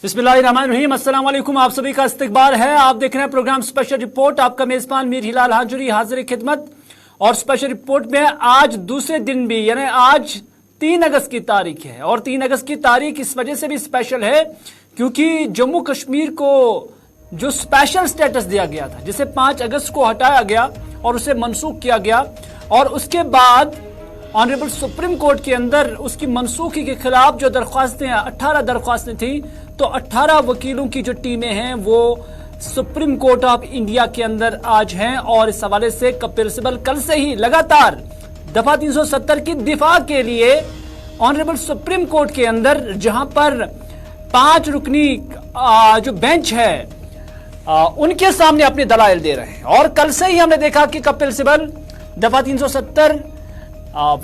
बिस्मिल्लाहिर्रहमानिर्रहीम, अस्सलाम वालेकुम। आप सभी का इस्तकबाल है। आप देख रहे हैं प्रोग्राम स्पेशल रिपोर्ट। आपका मेजबान मीर हिलाल हाजुरी हाजिर खिदमत। और स्पेशल रिपोर्ट में आज दूसरे दिन भी यानी आज 3 अगस्त की तारीख है और 3 अगस्त की तारीख इस वजह से भी स्पेशल है क्योंकि जम्मू कश्मीर को जो स्पेशल स्टेटस दिया गया था, जिसे 5 अगस्त को हटाया गया और उसे मनसूख किया गया और उसके बाद ऑनरेबल सुप्रीम कोर्ट के अंदर उसकी मनसूखी के खिलाफ जो दरख्वास्तें 18 दरख्वास्तें थी, तो 18 वकीलों की जो टीमें हैं वो सुप्रीम कोर्ट ऑफ इंडिया के अंदर आज हैं और इस हवाले से कपिल सिब्बल कल से ही लगातार दफा 370 की दिफा के लिए ऑनरेबल सुप्रीम कोर्ट के अंदर, जहां पर 5 रुकनी जो बेंच है उनके सामने अपने दलाइल दे रहे हैं। और कल से ही हमने देखा कि कपिल सिब्बल दफा 370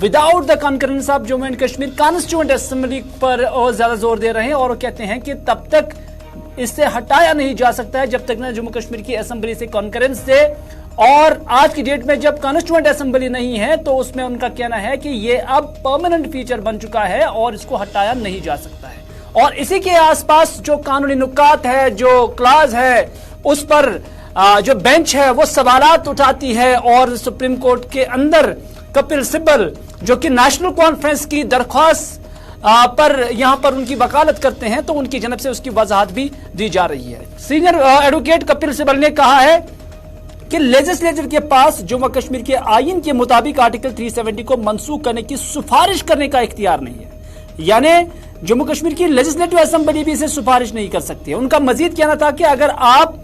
without the concurrence of Jammu and Kashmir constituent assembly पर और ज्यादा जोर दे रहे हैं और वो कहते हैं कि तब तक इससे हटाया नहीं जा सकता है जब तक ना जम्मू कश्मीर की असेंबली से कॉन्करेंस दे। और आज की डेट में जब कॉन्स्टिट्यूएंट असेंबली नहीं है तो उसमें उनका कहना है कि ये अब परमानेंट फीचर बन चुका है और इसको हटाया नहीं जा सकता है। और इसी के आसपास जो कानूनी नुकात है, जो क्लाज है, उस पर जो बेंच है वो सवालात उठाती है और सुप्रीम कोर्ट के अंदर कपिल सिब्बल जो कि नेशनल कॉन्फ्रेंस की दरख्वास्त पर यहां पर उनकी वकालत करते हैं, तो उनकी जनब से उसकी वजाहत भी दी जा रही है। सीनियर एडवोकेट कपिल सिब्बल ने कहा है कि लेजिस्लेचर के पास जम्मू कश्मीर के आईन के मुताबिक आर्टिकल 370 को मनसूख करने की सिफारिश करने का इख्तियार नहीं है, यानी जम्मू कश्मीर की लेजिस्लेटिव असेंबली भी इसे सिफारिश नहीं कर सकती है। उनका मजीद कहना था कि अगर आप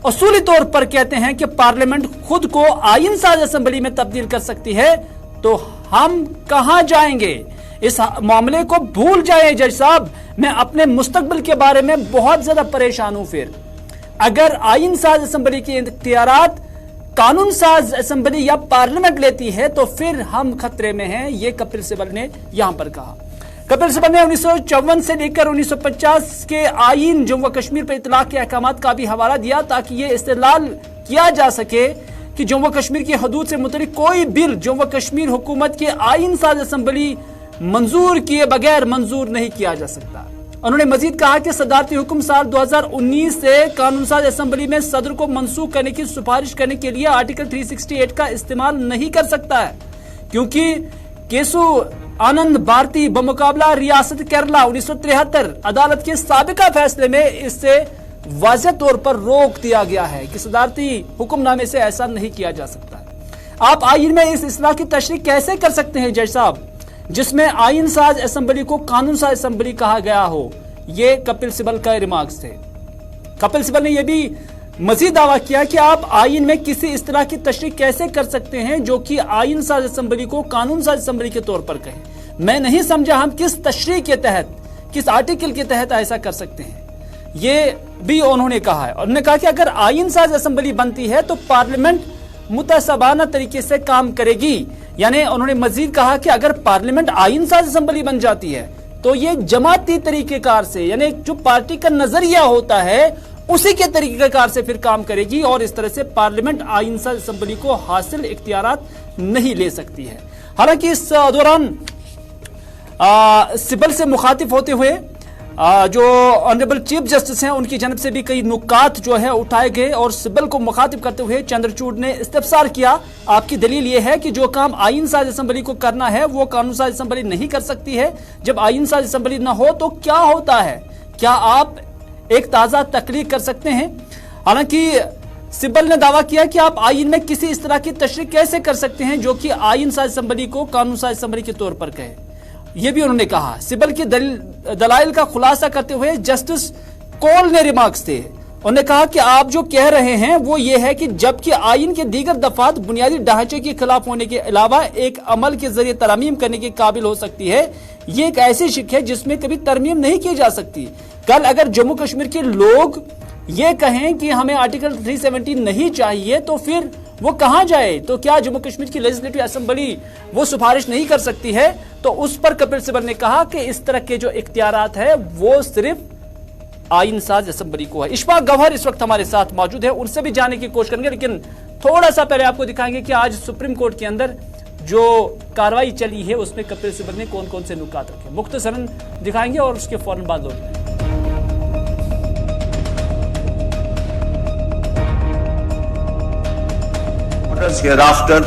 असूली तौर पर कहते हैं कि पार्लियामेंट खुद को आईन साज असेंबली में तब्दील कर सकती है, तो हम कहां जाएंगे? इस मामले को भूल जाए जज साहब, मैं अपने मुस्तकबिल के बारे में बहुत ज्यादा परेशान हूं। फिर अगर आईन साज असेंबली के इख्तियारात कानून साज असेंबली या पार्लियामेंट लेती है तो फिर हम खतरे में हैं, ये कपिल सिब्बल ने यहां पर कहा। कपिल सिब्बल ने 1954 से लेकर 1950 के आईन जम्मू कश्मीर पर इतलाक के अहकामात का भी हवाला दिया ताकि ये इस्तेलाल किया जा सके कि जम्मू कश्मीर की हदूद से मुतल्लिक कोई बिल जम्मू कश्मीर हुकूमत के आईन साज असेंबली मंजूर किए बगैर मंजूर नहीं किया जा सकता। उन्होंने मजीद कहा कि सदारती हुक्म साल 2019 से कानून साज असेंबली में सदर को मनसूख करने की सिफारिश करने के लिए आर्टिकल 368 का इस्तेमाल नहीं कर सकता है, क्योंकि केसु आनंद भारती बमुकाबला रियासत केरला 1973 अदालत के साबिका फैसले में इससे वाज़ेह तौर पर रोक दिया गया है कि सदारती हुक्मनामे से ऐसा नहीं किया जा सकता है। आप आईन में इस इस्लाह की तशरीह कैसे कर सकते हैं जज साहब, जिसमें आईन साज असेंबली को कानून साज असेंबली कहा गया हो? ये कपिल सिब्बल का रिमार्क्स थे। कपिल सिब्बल ने यह भी मजीद दावा किया कि आप आईन में किसी इस तरह की तशरीह कैसे कर सकते हैं जो कि आईन साज असेंबली को कानून साज असेंबली के तौर पर कहे। मैं नहीं समझा हम किस तशरीह के तहत, किस आर्टिकल के तहत ऐसा कर सकते हैं, ये भी उन्होंने कहा है। उन्होंने कहा कि अगर आईन साज असेंबली बनती है तो पार्लियामेंट मुतसबाना तरीके से काम करेगी, यानी उन्होंने मजीद कहा कि अगर पार्लियामेंट आईन साज असेंबली बन जाती है तो ये जमाती तरीकेकार से, यानी जो पार्टी का नजरिया होता है उसी के तरीकेकार से फिर काम करेगी और इस तरह से पार्लियामेंट आईन साज असेंबली को हासिल इख्तियारात नहीं ले सकती है। हालांकि इस दौरान सिब्बल से मुखातिब होते हुए जो ऑनरेबल चीफ जस्टिस हैं उनकी जानब से भी कई नुकात जो है उठाए गए और सिब्बल को मुखातिब करते हुए चंद्रचूड़ ने इस्तफसार किया, आपकी दलील यह है कि जो काम आईन साज असेंबली को करना है वो कानून साज असेंबली नहीं कर सकती है, जब आईन साज असेंबली ना हो तो क्या होता है? क्या आप एक ताजा तकरीर कर सकते हैं? हालांकि सिब्बल ने दावा किया कि आप आईन में किसी इस तरह की तशरीह कैसे कर सकते हैं जो कि आईन साज असेंबली को कानून साज असेंबली के तौर पर कहे, यह भी उन्होंने कहा। सिब्बल के दलाइल का खुलासा करते हुए जस्टिस कोल ने रिमार्क्स थे। उन्होंने कहा कि आप जो कह रहे हैं वो ये है कि जबकि आईन के दीगर दफात बुनियादी ढांचे के खिलाफ होने के अलावा एक अमल के जरिए तरमीम करने के काबिल हो सकती है, ये एक ऐसी शिक है जिसमें कभी तरमीम नहीं की जा सकती। कल अगर जम्मू कश्मीर के लोग ये कहें कि हमें आर्टिकल 370 नहीं चाहिए तो फिर वो कहां जाए? तो क्या जम्मू कश्मीर की लेजिस्लेटिव असेंबली वो सिफारिश नहीं कर सकती है? तो उस पर कपिल सिब्बल ने कहा कि इस तरह के जो इख्तियारात है वो सिर्फ आईन साज असेंबली को है। इशफाक गौहर इस वक्त हमारे साथ मौजूद है, उनसे भी जानने की कोशिश करेंगे, लेकिन थोड़ा सा पहले आपको दिखाएंगे कि आज सुप्रीम कोर्ट के अंदर जो कार्रवाई चली है उसमें कपिल सिब्बल ने कौन कौन से नुकात रखे, मुख्तसरन दिखाएंगे और उसके फौरन बाद लौटेंगे। orders hereafter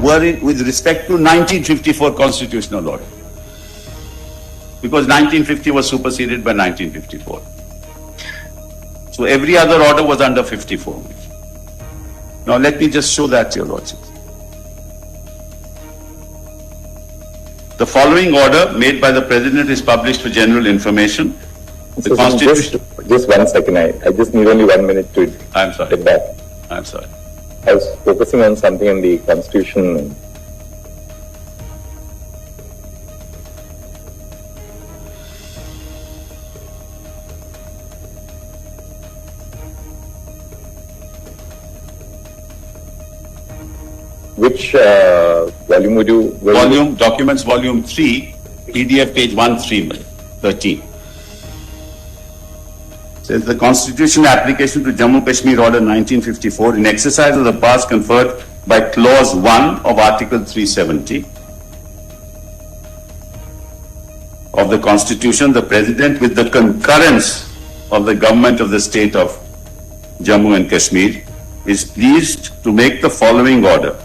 were with respect to 1954 constitutional order. Because 1950 was superseded by 1954. So every other order was under 54. Now let me just show that, Your Lordship. The following order made by the President is published for general information. The Constitution. Just 1 second. I just need only 1 minute to I'm sorry. get back. I'm sorry. I was focusing on something in the Constitution. Which volume would you? Volume, documents, volume 3, PDF page 1313. Says the Constitution application to Jammu Kashmir Order 1954 in exercise of the powers conferred by Clause 1 of Article 370 of the Constitution, the President, with the concurrence of the government of the state of Jammu and Kashmir, is pleased to make the following order.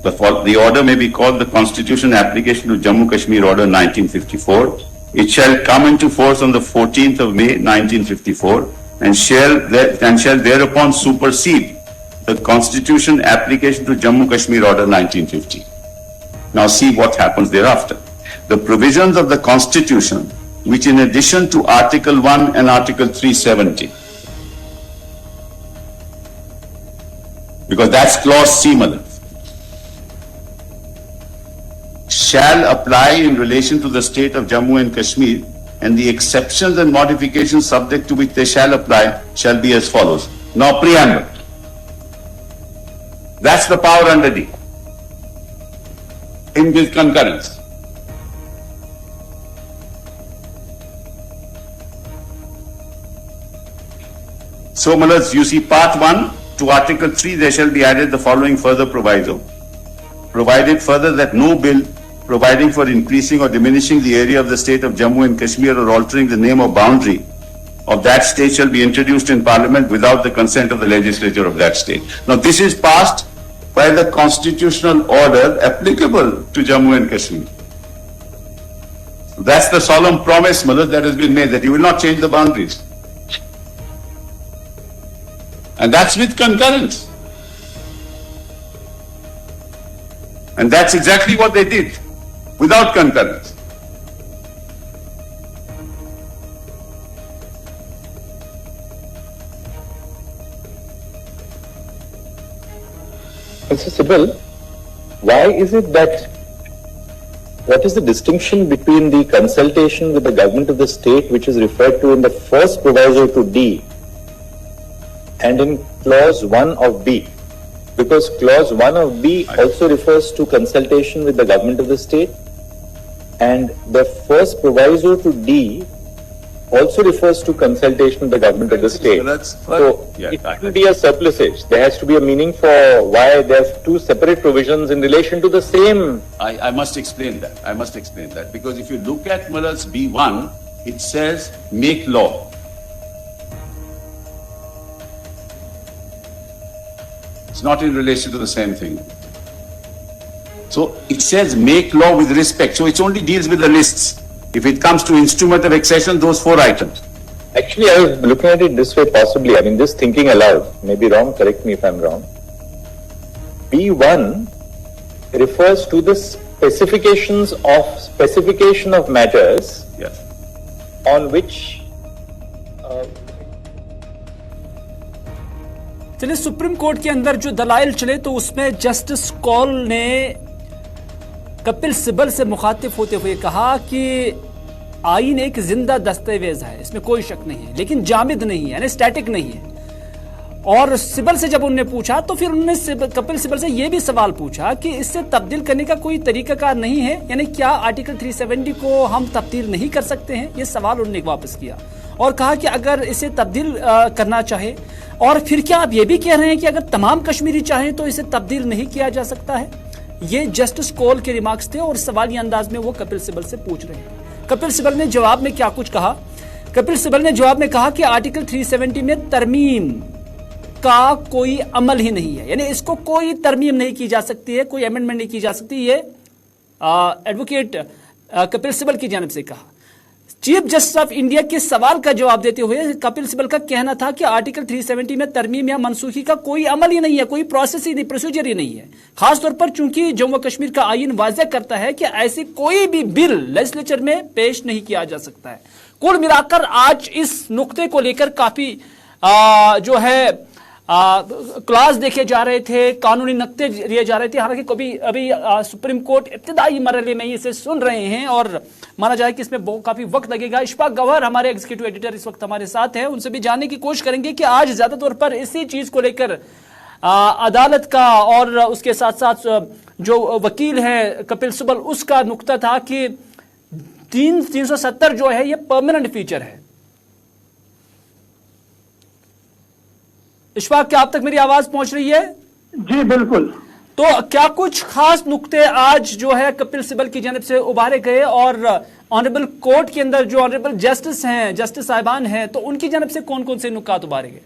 The order may be called the Constitution application to Jammu Kashmir Order 1954. It shall come into force on the 14th of May 1954 and shall thereupon supersede the Constitution application to Jammu Kashmir Order 1950. Now see what happens thereafter. The provisions of the Constitution, which in addition to Article 1 and Article 370, because that's Clause C, Madam, shall apply in relation to the state of Jammu and Kashmir, and the exceptions and modifications subject to which they shall apply shall be as follows. Now, preamble. That's the power under D. In with concurrence. So, Mullahs, you see part 1 to Article 3, there shall be added the following further proviso. Provided further that no bill providing for increasing or diminishing the area of the state of Jammu and Kashmir or altering the name or boundary of that state shall be introduced in Parliament without the consent of the legislature of that state. Now this is passed by the constitutional order applicable to Jammu and Kashmir. That's the solemn promise, Mullah, that has been made, that you will not change the boundaries. And that's with concurrence. And that's exactly what they did, without concurrence. Mr. Sibal, why is it that, what is the distinction between the consultation with the government of the state, which is referred to in the first proviso to D, and in clause 1 of B? Because clause 1 of B also refers to consultation with the government of the state, and the first proviso to D also refers to consultation with the government of the state. So it shouldn't be a surplusage. There has to be a meaning for why there's two separate provisions in relation to the same. I must explain that. I must explain that. Because if you look at Muller's B1, it says make law. It's not in relation to the same thing. So it says make law with respect. So it only deals with the lists. If it comes to instrument of accession, those 4 items. Actually, I was looking at it this way possibly. I mean, just thinking aloud. Maybe wrong, correct me if I'm wrong. B1 refers to the specification of matters, Yes. on which चलिए supreme court के अंदर जो दलाइल चले तो उसमें justice Kaul ने कपिल सिब्बल से मुखातिब होते हुए कहा कि आईन एक जिंदा दस्तावेज है, इसमें कोई शक नहीं है, लेकिन जामिद नहीं है, यानी स्टैटिक नहीं है। और सिब्बल से जब उन्होंने पूछा तो फिर उन्होंने कपिल सिब्बल से यह भी सवाल पूछा कि इससे तब्दील करने का कोई तरीकाकार नहीं है, यानी क्या आर्टिकल 370 को हम तब्दील नहीं कर सकते हैं? ये सवाल उन्होंने वापस किया और कहा कि अगर इसे तब्दील करना चाहे, और फिर क्या आप ये भी कह रहे हैं कि अगर तमाम कश्मीरी चाहें तो इसे तब्दील नहीं किया जा सकता है? ये जस्टिस कौल के रिमार्क्स थे और सवालिय अंदाज में वो कपिल सिब्बल से पूछ रहे हैं। कपिल सिब्बल ने जवाब में क्या कुछ कहा? कपिल सिब्बल ने जवाब में कहा कि आर्टिकल 370 में तरमीम का कोई अमल ही नहीं है, यानी इसको कोई तरमीम नहीं की जा सकती है, कोई अमेंडमेंट नहीं की जा सकती। ये एडवोकेट कपिल सिब्बल की जानिब से कहा। चीफ जस्टिस ऑफ इंडिया के सवाल का जवाब देते हुए कपिल सिब्बल का कहना था कि आर्टिकल 370 में तरमीम या मनसूखी का कोई अमल ही नहीं है, कोई प्रोसेस ही नहीं, प्रोसीजर ही नहीं है। खासतौर पर चूंकि जम्मू कश्मीर का आईन वाज़ेह करता है कि ऐसी कोई भी बिल लेजिस्लेचर में पेश नहीं किया जा सकता है। कुल मिलाकर आज इस नुक्ते को लेकर काफी जो है क्लास देखे जा रहे थे, कानूनी नक्ते लिए जा रहे थे। हालांकि कभी अभी सुप्रीम कोर्ट इब्तिदाई मरहले में इसे सुन रहे हैं और माना जाए कि इसमें काफी वक्त लगेगा। इशफाक गवाहर हमारे एग्जीक्यूटिव एडिटर इस वक्त हमारे साथ हैं, उनसे भी जानने की कोशिश करेंगे कि आज ज्यादा तौर पर इसी चीज को लेकर अदालत का और उसके साथ साथ जो वकील है कपिल सिब्बल उसका नुक्ता था कि 370 जो है ये परमानेंट फीचर है। इशफाक, क्या आप तक मेरी आवाज पहुंच रही है? जी बिल्कुल। तो क्या कुछ खास नुक्ते आज जो है कपिल सिब्बल की जानिब से उभारे गए और ऑनरेबल कोर्ट के अंदर जो ऑनरेबल जस्टिस हैं, जस्टिस साहिबान हैं, तो उनकी जानिब से कौन कौन से नुकात उभारे गए?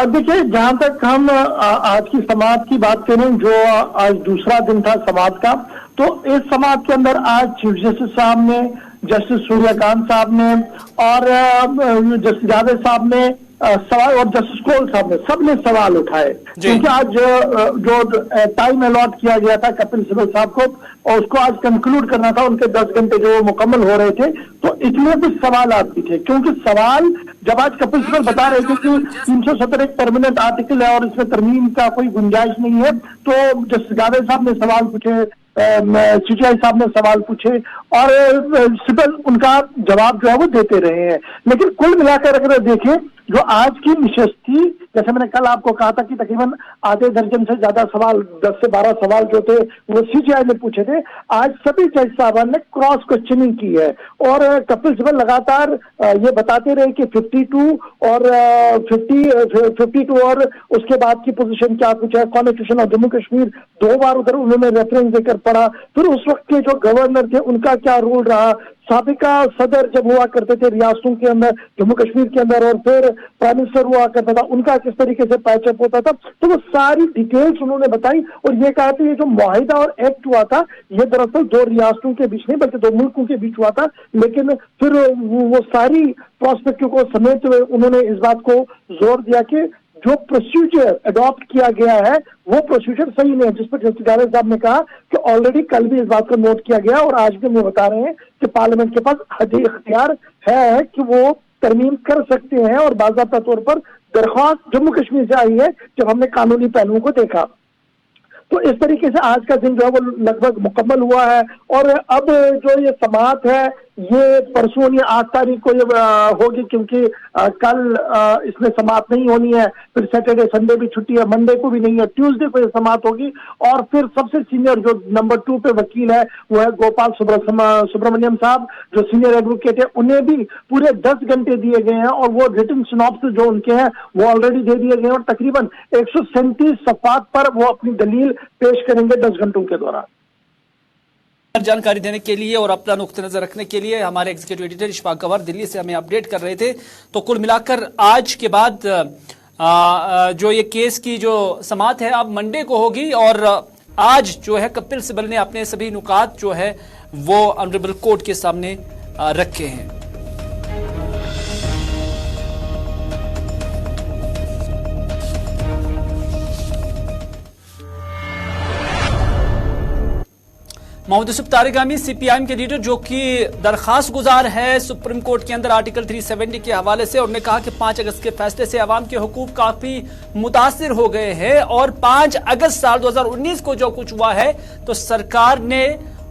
देखिए, जहां तक हम आज की समाअत की बात करें, जो आज दूसरा दिन था समाअत का, तो इस समाअत के अंदर आज चीफ जस्टिस साहब ने, जस्टिस सूर्यकांत साहब ने और जस्टिस जावेद साहब ने सवाल और जस्टिस कोल साहब ने सबने सवाल उठाए, क्योंकि आज जो टाइम अलॉट किया गया था कपिल सिब्बल साहब को और उसको आज कंक्लूड करना था, उनके 10 घंटे जो मुकम्मल हो रहे थे, तो इतने कुछ सवाल भी थे। क्योंकि सवाल जब आज कपिल सिब्बल बता रहे थे कि 370 एक परमानेंट आर्टिकल है और इसमें तरमीम का कोई गुंजाइश नहीं है, तो जस्टिस जावेद साहब ने सवाल पूछे, सीजीआई साहब ने सवाल पूछे और सिब्बल उनका जवाब जो है वो देते रहे हैं। लेकिन कुल मिलाकर अगर देखें, जो आज की निशस्त थी, जैसे मैंने कल आपको कहा था कि तकरीबन आधे दर्जन से ज्यादा सवाल, 10 से 12 सवाल जो थे वो सीजीआई ने पूछे थे। आज सभी जज साहबान ने क्रॉस क्वेश्चनिंग की है और कपिल सिब्बल लगातार ये बताते रहे कि 52 और 52 और उसके बाद की पोजीशन क्या कुछ है। कॉन्स्टिट्यूशन ऑफ जम्मू कश्मीर 2 बार उधर उन्होंने रेफरेंस देकर पढ़ा। फिर उस वक्त के जो गवर्नर थे उनका क्या रोल रहा, साबिका सदर जब हुआ करते थे रियासतों के अंदर, जम्मू कश्मीर के अंदर, और फिर प्राइम मिनिस्टर हुआ करता था, उनका किस तरीके से पैचअप होता था, तो वो सारी डिटेल्स उन्होंने बताई और ये कहा कि ये जो मुआहिदा और एक्ट हुआ था ये दरअसल 2 रियासतों के बीच नहीं बल्कि 2 मुल्कों के बीच हुआ था। लेकिन फिर वो सारी प्रोस्पेक्टिव को समेत उन्होंने इस बात को जोर दिया कि जो प्रोसीजर अडॉप्ट किया गया है वो प्रोसीजर सही नहीं है, जिस पर जस्टिस जावेद साहब ने कहा कि ऑलरेडी कल भी इस बात को नोट किया गया और आज भी हम बता रहे हैं कि पार्लियामेंट के पास इख्तियार है कि वो तरमीम कर सकते हैं और बाज़ाब्ता तौर पर दरख्वास्त जम्मू कश्मीर से आई है जब हमने कानूनी पहलुओं को देखा। तो इस तरीके से आज का दिन जो है वो लगभग मुकम्मल हुआ है और अब जो ये समाअत है ये परसों या 8 तारीख को ये होगी, क्योंकि कल इसमें समाअत नहीं होनी है, फिर सैटरडे संडे भी छुट्टी है, मंडे को भी नहीं है, ट्यूसडे को ये समाअत होगी। और फिर सबसे सीनियर जो नंबर 2 पे वकील है वो है गोपाल सुब्रमण्यम साहब, जो सीनियर एडवोकेट है, उन्हें भी पूरे 10 घंटे दिए गए हैं और वो रिटन सिनॉप्सिस जो उनके हैं वो ऑलरेडी दे दिए गए हैं और तकरीबन 137 सफ़ात पर वो अपनी दलील पेश करेंगे 10 घंटों के दौरान। जानकारी देने के लिए और अपना नुक्ते नजर रखने के लिए हमारे एग्जीक्यूटिव एडिटर इशफाक गवाहर दिल्ली से हमें अपडेट कर रहे थे। तो कुल मिलाकर आज के बाद जो ये केस की जो समाअत है अब मंडे को होगी और आज जो है कपिल सिब्बल ने अपने सभी नुकात जो है वो ऑनरेबल कोर्ट के सामने रखे हैं। मोहम्मद यूसुफ तारिगामी सीपीआईएम के लीडर जो कि दरखास्त गुजार है सुप्रीम कोर्ट के अंदर आर्टिकल 370 के हवाले से, उन्होंने कहा कि 5 अगस्त के फैसले से अवाम के हुकूक काफी मुतासिर हो गए हैं और 5 अगस्त साल 2019 को जो कुछ हुआ है तो सरकार ने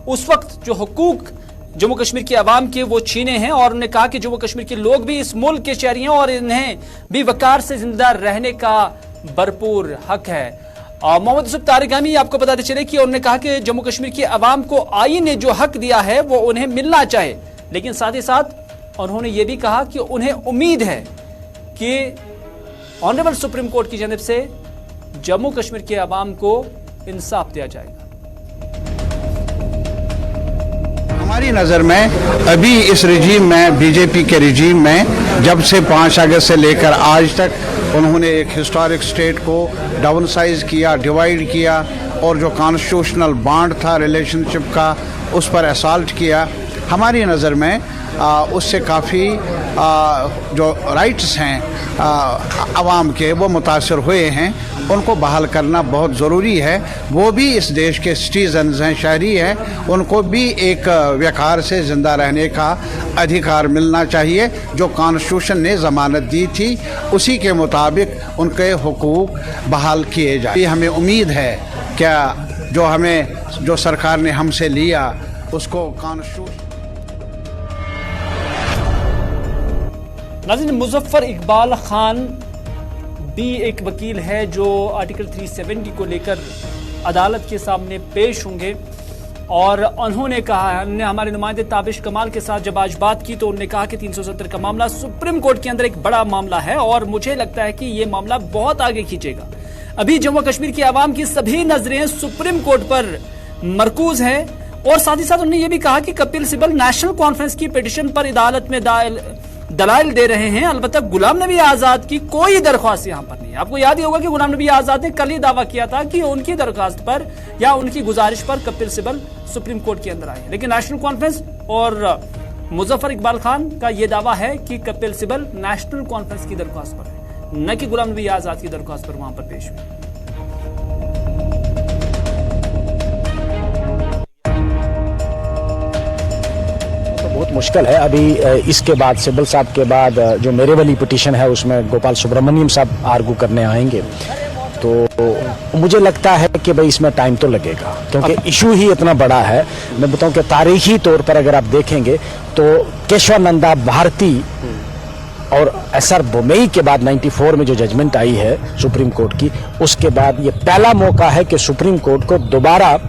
उस वक्त जो हुकूक जम्मू कश्मीर के अवाम के वो छीने हैं और उन्होंने कहा कि जम्मू कश्मीर के लोग भी इस मुल्क के शहरी हैं और इन्हें भी वकार से जिंदा रहने का भरपूर हक है। मोहम्मद यूसुफ तारिगामी आपको बताते चले कि उन्होंने कहा कि जम्मू कश्मीर के अवाम को आईन ने जो हक दिया है वो उन्हें मिलना चाहे, लेकिन साथ ही साथ उन्होंने ये भी कहा कि उन्हें उम्मीद है कि ऑनरेबल सुप्रीम कोर्ट की जानिब से जम्मू कश्मीर के अवाम को इंसाफ दिया जाएगा। हमारी नज़र में अभी इस रिजीम में, बीजेपी के रिजीम में, जब से 5 अगस्त से लेकर आज तक उन्होंने एक हिस्टोरिक स्टेट को डाउन साइज किया, डिवाइड किया, और जो कॉन्स्टिट्यूशनल बॉन्ड था रिलेशनशिप का उस पर असॉल्ट किया। हमारी नज़र में उससे काफ़ी जो राइट्स हैं आवाम के वो मुतासर हुए हैं। उनको बहाल करना बहुत ज़रूरी है। वो भी इस देश के सिटीजन्स हैं, शहरी हैं, उनको भी एक वक़ार से ज़िंदा रहने का अधिकार मिलना चाहिए। जो कॉन्स्टिट्यूशन ने ज़मानत दी थी उसी के मुताबिक उनके हुकूक बहाल किए जाए। हमें उम्मीद है क्या जो सरकार ने हमसे लिया उसको कॉन्स्टिट्यूशन। नाज़रीन, मुजफ्फर इकबाल खान भी एक वकील है जो आर्टिकल 370 को लेकर अदालत के सामने पेश होंगे, और उन्होंने कहा, हमने हमारे नुमाइंदे ताबिश कमाल के साथ जब आज बात की तो उन्होंने कहा कि 370 का मामला सुप्रीम कोर्ट के अंदर एक बड़ा मामला है और मुझे लगता है कि ये मामला बहुत आगे खींचेगा। अभी जम्मू कश्मीर की आवाम की सभी नजरें सुप्रीम कोर्ट पर मरकूज है, और साथ ही साथ उन्होंने ये भी कहा कि कपिल सिब्बल नेशनल कॉन्फ्रेंस की पिटीशन पर अदालत में दलाइल दे रहे हैं। अलबत्ता गुलाम नबी आजाद की कोई दरख्वास्त यहां पर नहीं है। आपको याद ही होगा कि गुलाम नबी आजाद ने कल ही दावा किया था कि उनकी दरख्वास्त पर या उनकी गुजारिश पर कपिल सिब्बल सुप्रीम कोर्ट के अंदर आए, लेकिन नेशनल कॉन्फ्रेंस और मुजफ्फर इकबाल खान का यह दावा है कि कपिल सिब्बल नेशनल कॉन्फ्रेंस की दरख्वास्त पर है, न कि गुलाम नबी आजाद की दरख्वास्त पर वहां पर पेश हुए। बहुत मुश्किल है। अभी इसके बाद सिब्बल साहब के बाद जो मेरे वाली पिटीशन है उसमें गोपाल सुब्रमण्यम साहब आर्गू करने आएंगे, तो मुझे लगता है कि भाई इसमें टाइम तो लगेगा, क्योंकि इशू ही इतना बड़ा है। मैं बताऊं कि तारीखी तौर पर अगर आप देखेंगे तो केशवानंदा भारती और एसआर बोमई के बाद 94 में जो जजमेंट आई है सुप्रीम कोर्ट की, उसके बाद ये पहला मौका है कि सुप्रीम कोर्ट को दोबारा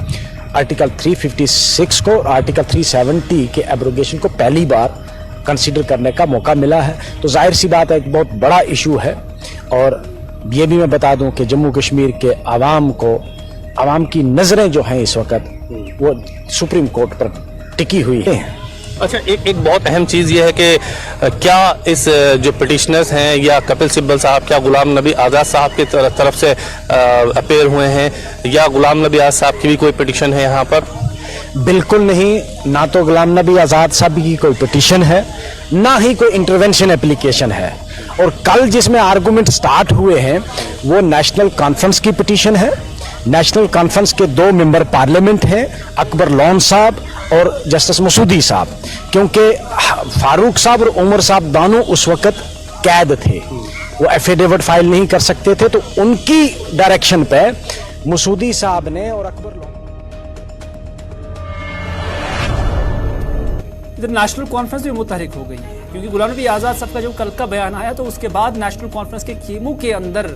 आर्टिकल 356 को और आर्टिकल 370 के एब्रोगेशन को पहली बार कंसीडर करने का मौका मिला है। तो जाहिर सी बात है, एक बहुत बड़ा इशू है। और ये भी मैं बता दूं कि जम्मू कश्मीर के आवाम की नजरें जो हैं इस वक्त वो सुप्रीम कोर्ट पर टिकी हुई हैं। अच्छा, एक बहुत अहम चीज़ ये है कि क्या इस जो पिटिशनर्स हैं या कपिल सिब्बल साहब क्या गुलाम नबी आज़ाद साहब की तरफ से अपेयर हुए हैं, या गुलाम नबी आज़ाद साहब की भी कोई पिटिशन है यहाँ पर? बिल्कुल नहीं, ना तो गुलाम नबी आज़ाद साहब की कोई पिटिशन है, ना ही कोई इंटरवेंशन एप्लीकेशन है। और कल जिसमें आर्गूमेंट स्टार्ट हुए हैं वो नेशनल कॉन्फ्रेंस की पिटिशन है। नेशनल कॉन्फ्रेंस के 2 मेंबर पार्लियामेंट हैं, अकबर लोन साहब और जस्टिस मसूदी साहब, क्योंकि फारूक साहब और उमर साहब दोनों उस वक्त कैद थे, वो एफिडेविट फाइल नहीं कर सकते थे, तो उनकी डायरेक्शन पे मसूदी साहब ने और अकबर लोन। इधर नेशनल कॉन्फ्रेंस भी मुतहरिक हो गई है, क्योंकि गुलाम नबी आजाद साहब का जब कल का बयान आया तो उसके बाद नेशनल कॉन्फ्रेंस के कीमों के अंदर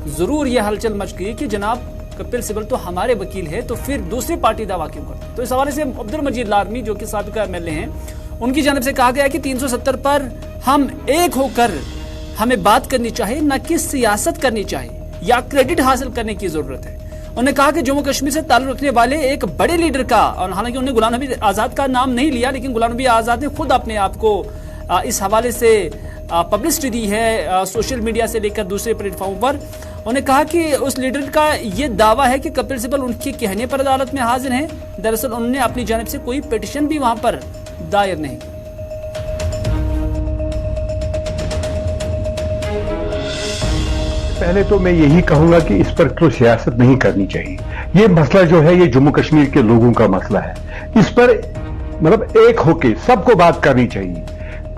जरूर यह हलचल मच गई कि जनाब कपिल सिब्बल तो हमारे वकील है, तो फिर दूसरी पार्टी दावा क्यों करती? तो इस हवाले से अब्दुल मजीद लारमी जो कि साबिका एमएलए हैं, उनकी जानिब से कहा गया कि 370 पर हम एक होकर हमें बात करनी चाहिए, न कि सियासत करनी चाहिए या क्रेडिट हासिल करने की जरूरत है। उन्होंने कहा कि जम्मू कश्मीर से ताल्लुक रखने वाले एक बड़े लीडर का, और हालांकि उन्होंने गुलाम नबी आजाद का नाम नहीं लिया, लेकिन गुलाम नबी आजाद ने खुद अपने आप को इस हवाले से पब्लिसिटी दी है सोशल मीडिया से लेकर दूसरे प्लेटफॉर्म पर। उन्होंने कहा कि उस लीडर का ये दावा है कि कपिल सिब्बल उनके कहने पर अदालत में हाजिर हैं। दरअसल उन्होंने अपनी जानिब से कोई पिटीशन भी वहां पर दायर नहीं की। पहले तो मैं यही कहूंगा कि इस पर तो सियासत नहीं करनी चाहिए। ये मसला जो है ये जम्मू कश्मीर के लोगों का मसला है। इस पर मतलब एक होके सबको बात करनी चाहिए।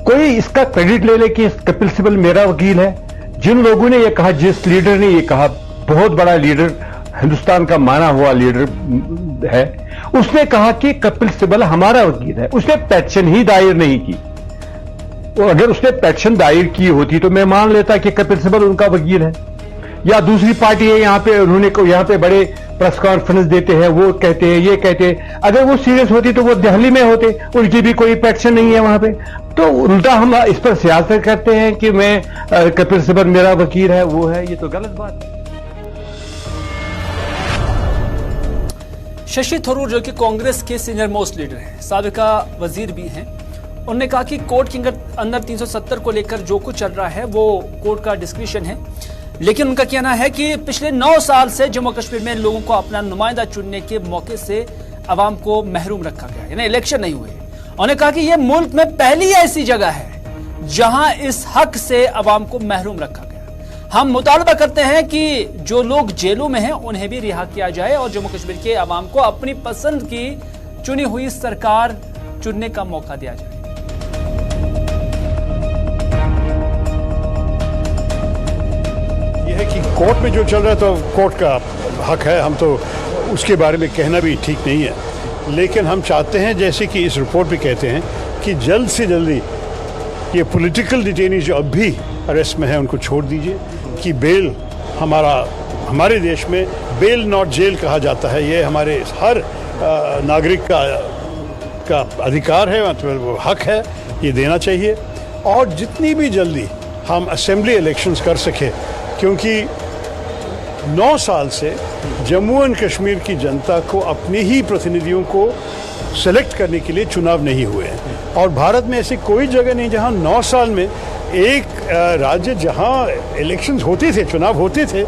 कोई इसका क्रेडिट ले ले कि कपिल सिब्बल मेरा वकील है। जिन लोगों ने ये कहा, जिस लीडर ने ये कहा, बहुत बड़ा लीडर, हिंदुस्तान का माना हुआ लीडर है, उसने कहा कि कपिल सिब्बल हमारा वकील है। उसने पेटिशन ही दायर नहीं की। और अगर उसने पेटिशन दायर की होती तो मैं मान लेता कि कपिल सिब्बल उनका वकील है। या दूसरी पार्टी है यहाँ पे, उन्होंने यहाँ पे बड़े प्रेस कॉन्फ्रेंस देते हैं, वो कहते हैं, ये कहते हैं। अगर वो सीरियस होती तो वो दिल्ली में होते, उनकी भी कोई पेटिशन नहीं है वहां पे। तो उल्टा हम इस पर सियासत करते हैं कि मैं कपिल सिब्बल मेरा वकील है, वो है, ये तो गलत बात है। शशि थरूर जो कि कांग्रेस के सीनियर मोस्ट लीडर हैं, साबिका वजीर भी हैं, उन्होंने कहा कि कोर्ट के अंदर 370 को लेकर जो कुछ चल रहा है वो कोर्ट का डिस्क्रिशन है, लेकिन उनका कहना है कि पिछले 9 साल से जम्मू कश्मीर में लोगों को अपना नुमाइंदा चुनने के मौके से अवाम को महरूम रखा गया, यानी इलेक्शन नहीं हुए। उन्होंने कहा कि यह मुल्क में पहली ऐसी जगह है जहां इस हक से अवाम को महरूम रखा गया। हम मुतालबा करते हैं कि जो लोग जेलों में हैं उन्हें भी रिहा किया जाए और जम्मू कश्मीर के अवाम को अपनी पसंद की चुनी हुई सरकार चुनने का मौका दिया जाए। यह है कि कोर्ट में जो चल रहा है तो कोर्ट का हक है, हम तो उसके बारे में कहना भी ठीक नहीं है, लेकिन हम चाहते हैं जैसे कि इस रिपोर्ट में कहते हैं कि जल्द से जल्दी ये पॉलिटिकल डिटेनीज जो अब भी अरेस्ट में है उनको छोड़ दीजिए, कि बेल हमारे देश में बेल नॉट जेल कहा जाता है, ये हमारे हर नागरिक का अधिकार है, मतलब हक है, ये देना चाहिए। और जितनी भी जल्दी हम असेंबली इलेक्शंस कर सके, क्योंकि 9 साल से जम्मू एंड कश्मीर की जनता को अपने ही प्रतिनिधियों को सेलेक्ट करने के लिए चुनाव नहीं हुए हैं, और भारत में ऐसी कोई जगह नहीं जहां 9 साल में एक राज्य जहां इलेक्शंस होते थे, चुनाव होते थे,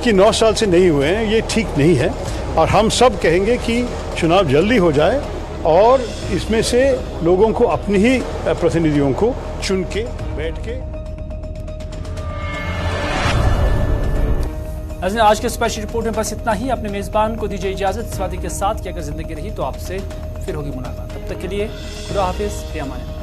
कि 9 साल से नहीं हुए हैं, ये ठीक नहीं है। और हम सब कहेंगे कि चुनाव जल्दी हो जाए और इसमें से लोगों को अपने ही प्रतिनिधियों को चुन के बैठ के। आज के स्पेशल रिपोर्ट में बस इतना ही। अपने मेजबान को दीजिए इजाजत, इस वादे के साथ कि अगर जिंदगी रही तो आपसे फिर होगी मुलाकात। तब तक के लिए खुदा हाफिज, फिर अमान।